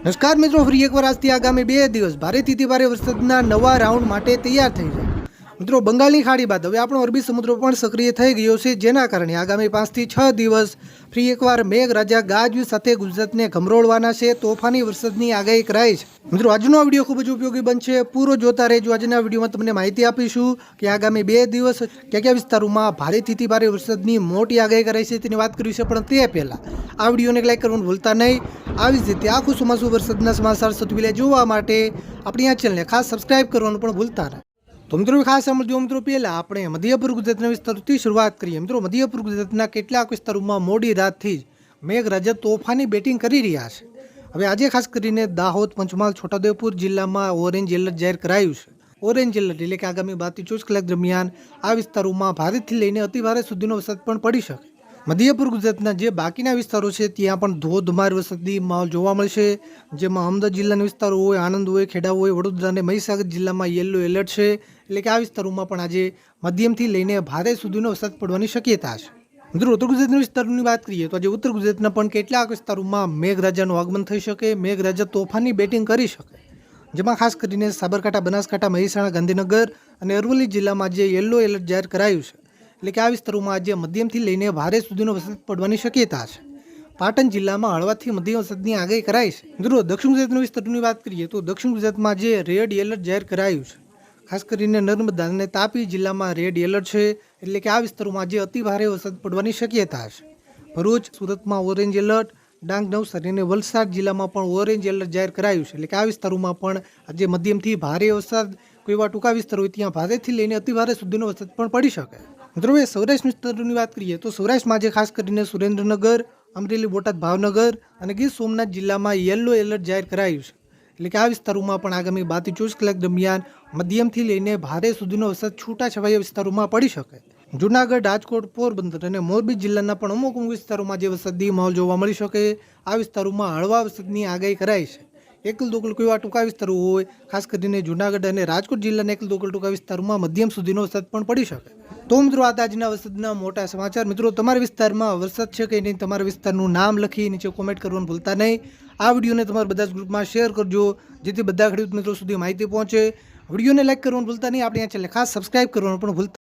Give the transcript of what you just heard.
નમસ્કાર મિત્રો, ફરી એકવાર આજથી આગામી 2 દિવસ ભારેથી અતિ ભારે વરસાદના નવા રાઉન્ડ માટે તૈયાર થઈ જાય. મિત્રો, બંગાળની ખાડી બાદ હવે આપણો અરબી સમુદ્ર પણ સક્રિય થઈ ગયો છે, જેના કારણે આગામી 5 થી 6 દિવસ ફરી એકવાર મેઘરાજા ગાજવીજ સાથે ગુજરાતને ગમરોળવાના છે. તોફાની વરસાદની આગાહી કરાઈ છે. મિત્રો, આજનો આ વિડીયો ખૂબ જ ઉપયોગી બનશે, પૂરો જોતા રહેજો. આજના વિડીયોમાં તમને માહિતી આપીશું કે આગામી 2 દિવસ કયા વિસ્તારોમાં ભારેથી અતિ ભારે વરસાદની મોટી આગાહી કરાઈ છે તેની વાત કરી છે. પણ તે પહેલા આ વિડીયોને લાઈક કરવાનું ભૂલતા નહીં. આવી જ રીતે આખું ચોમાસું વરસાદના સમાચાર સૌથી પહેલા જોવા માટે આપણી આ ચેનલને ખાસ સબસ્ક્રાઇબ કરવાનું પણ ભૂલતા નહીં. તો મિત્રો, ખાસ સમજો મિત્રો, પહેલાં આપણે મધ્યપૂર્વ ગુજરાતના વિસ્તારોથી શરૂઆત કરીએ. મિત્રો, મધ્યપૂર્વ ગુજરાતના કેટલાક વિસ્તારોમાં મોડી રાતથી જ મેઘરાજા તોફાની બેટિંગ કરી રહ્યા છે. હવે આજે ખાસ કરીને દાહોદ, પંચમહાલ, છોટાઉદેપુર જિલ્લામાં ઓરેન્જ એલર્ટ જાહેર કરાયું છે. ઓરેન્જ એલર્ટ એટલે કે આગામી 12 થી 24 કલાક દરમિયાન આ વિસ્તારોમાં ભારેથી લઈને અતિભારે સુધીનો વરસાદ પણ પડી શકે. મધ્યપૂર્વ ગુજરાતના જે બાકીના વિસ્તારો છે ત્યાં પણ ધોધમાર વરસાદી માહોલ જોવા મળશે, જેમાં અમદાવાદ જિલ્લાના વિસ્તારો હોય, આણંદ હોય, ખેડા હોય, વડોદરા અને મહીસાગર જિલ્લામાં યલો એલર્ટ છે. એટલે કે આ વિસ્તારોમાં પણ આજે મધ્યમથી લઈને ભારે સુધીનો વરસાદ પડવાની શક્યતા છે. મિત્રો, ઉત્તર ગુજરાતના વિસ્તારોની વાત કરીએ તો આજે ઉત્તર ગુજરાતના પણ કેટલાક વિસ્તારોમાં મેઘરાજાનું આગમન થઈ શકે. મેઘરાજા તોફાની બેટિંગ કરી શકે, જેમાં ખાસ કરીને સાબરકાંઠા, બનાસકાંઠા, મહેસાણા, ગાંધીનગર અને અરવલ્લી જિલ્લામાં જે યલો એલર્ટ જાહેર કરાયું છે. એટલે કે આ વિસ્તારોમાં આજે મધ્યમથી લઈને ભારે સુધીનો વરસાદ પડવાની શક્યતા છે. પાટણ જિલ્લામાં હળવાથી મધ્યમ વરસાદની આગાહી કરાઈ છે. મિત્રો, દક્ષિણ ગુજરાતના વિસ્તારોની વાત કરીએ તો દક્ષિણ ગુજરાતમાં જે રેડ એલર્ટ જાહેર કરાયું છે, ખાસ કરીને નર્મદા અને તાપી જિલ્લામાં રેડ એલર્ટ છે. એટલે કે આ વિસ્તારોમાં આજે અતિ ભારે વરસાદ પડવાની શક્યતા છે. ભરૂચ, સુરતમાં ઓરેન્જ એલર્ટ, ડાંગ, નવસારી અને વલસાડ જિલ્લામાં પણ ઓરેન્જ એલર્ટ જાહેર કરાયું છે. એટલે કે આ વિસ્તારોમાં પણ આજે મધ્યમથી ભારે વરસાદ, કોઈ એવા ટૂંકા વિસ્તારો હોય ત્યાં ભારેથી લઈને અતિ ભારે સુધીનો વરસાદ પણ પડી શકે. મિત્રો, હવે સૌરાષ્ટ્ર વિસ્તારોની વાત કરીએ તો સૌરાષ્ટ્રમાં આજે ખાસ કરીને સુરેન્દ્રનગર, અમરેલી, બોટાદ, ભાવનગર અને ગીર સોમનાથ જિલ્લામાં યલો એલર્ટ જાહેર કરાયું છે. એટલે કે આ વિસ્તારોમાં પણ આગામી 12 થી 24 કલાક દરમિયાન મધ્યમથી લઈને ભારે સુધીનો વરસાદ છૂટાછવાયા વિસ્તારોમાં પડી શકે. જૂનાગઢ, રાજકોટ, પોરબંદર અને મોરબી જિલ્લાના પણ અમુક વિસ્તારોમાં જે વરસાદી માહોલ જોવા મળી શકે. આ વિસ્તારોમાં હળવા વરસાદની આગાહી કરાઈ છે. એકલ દોકલ કોઈ એવા ટૂંકા વિસ્તારો હોય, ખાસ કરીને જૂનાગઢ અને રાજકોટ જિલ્લાના એકલ દોકલ ટૂંકા વિસ્તારોમાં મધ્યમ સુધીનો વરસાદ પણ પડી શકે. તો મિત્રો, આ આજના વરસાદના મોટા સમાચાર. મિત્રો, તમારા વિસ્તારમાં વરસાદ છે કે નહીં, તમારા વિસ્તારનું નામ લખી નીચે કોમેન્ટ કરવાનું ભૂલતા નહીં. આ વિડીયોને તમારા બધા જ ગ્રુપમાં શેર કરજો, જેથી બધા ખેડૂત મિત્રો સુધી માહિતી પહોંચે. વિડીયોને લાઈક કરવાનું ભૂલતા નહીં. આપણી આ ચેનલને ખાસ સબસ્ક્રાઇબ કરવાનું પણ ભૂલતા